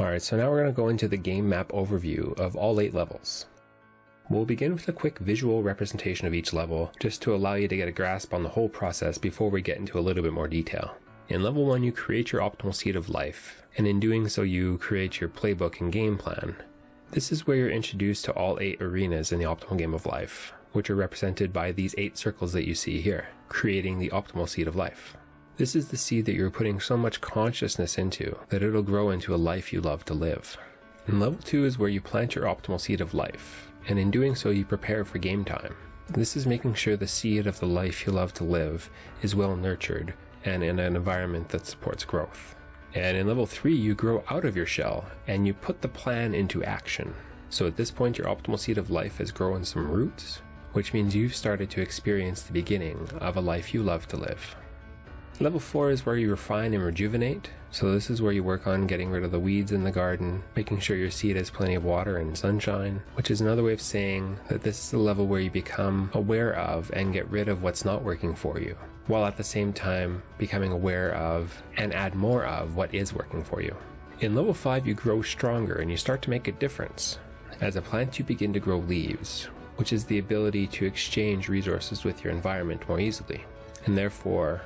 Alright, so now we're going to go into the game map overview of all 8 levels. We'll begin with a quick visual representation of each level, just to allow you to get a grasp on the whole process before we get into a little bit more detail. In level 1 you create your optimal seed of life, and in doing so you create your playbook and game plan. This is where you're introduced to all 8 arenas in the optimal game of life, which are represented by these 8 circles that you see here, creating the optimal seed of life. This is the seed that you're putting so much consciousness into that it'll grow into a life you love to live. And level 2 is where you plant your optimal seed of life, and in doing so you prepare for game time. This is making sure the seed of the life you love to live is well nurtured and in an environment that supports growth. And in level 3 you grow out of your shell and you put the plan into action. So at this point your optimal seed of life has grown some roots, which means you've started to experience the beginning of a life you love to live. Level 4 is where you refine and rejuvenate, so this is where you work on getting rid of the weeds in the garden, making sure your seed has plenty of water and sunshine, which is another way of saying that this is the level where you become aware of and get rid of what's not working for you, while at the same time becoming aware of and add more of what is working for you. In level 5 you grow stronger and you start to make a difference. As a plant you begin to grow leaves, which is the ability to exchange resources with your environment more easily, and therefore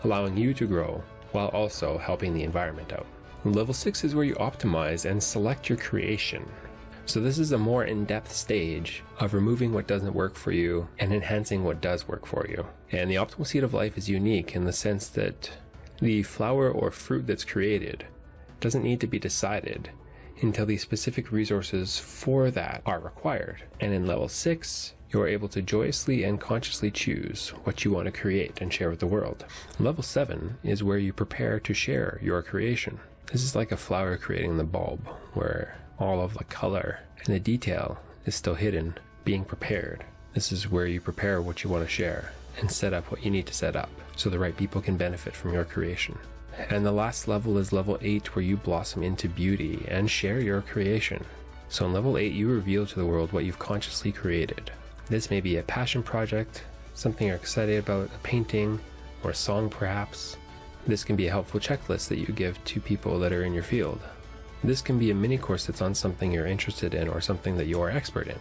allowing you to grow while also helping the environment out. Level 6 is where you optimize and select your creation. So this is a more in-depth stage of removing what doesn't work for you and enhancing what does work for you. And the optimal seed of life is unique in the sense that the flower or fruit that's created doesn't need to be decided until the specific resources for that are required. And in level 6, you are able to joyously and consciously choose what you want to create and share with the world. Level 7 is where you prepare to share your creation. This is like a flower creating the bulb, where all of the color and the detail is still hidden, being prepared. This is where you prepare what you want to share and set up what you need to set up so the right people can benefit from your creation. And the last level is level 8, where you blossom into beauty and share your creation. So in level 8 you reveal to the world what you've consciously created. This may be a passion project, something you're excited about, a painting, or a song perhaps. This can be a helpful checklist that you give to people that are in your field. This can be a mini course that's on something you're interested in or something that you're expert in.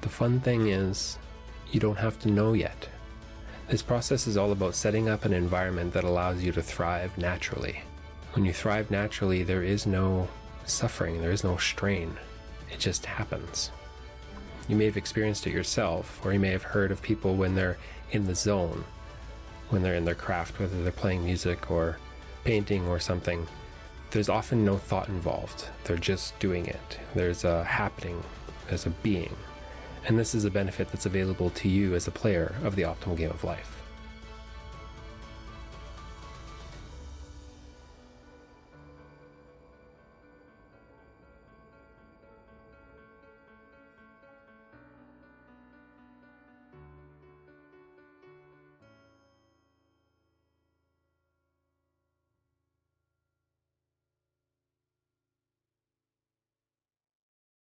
The fun thing is, you don't have to know yet. This process is all about setting up an environment that allows you to thrive naturally. When you thrive naturally, there is no suffering, there is no strain. It just happens. You may have experienced it yourself, or you may have heard of people when they're in the zone, when they're in their craft, whether they're playing music or painting or something. There's often no thought involved. They're just doing it. There's a happening, there's a being. And this is a benefit that's available to you as a player of the optimal game of life.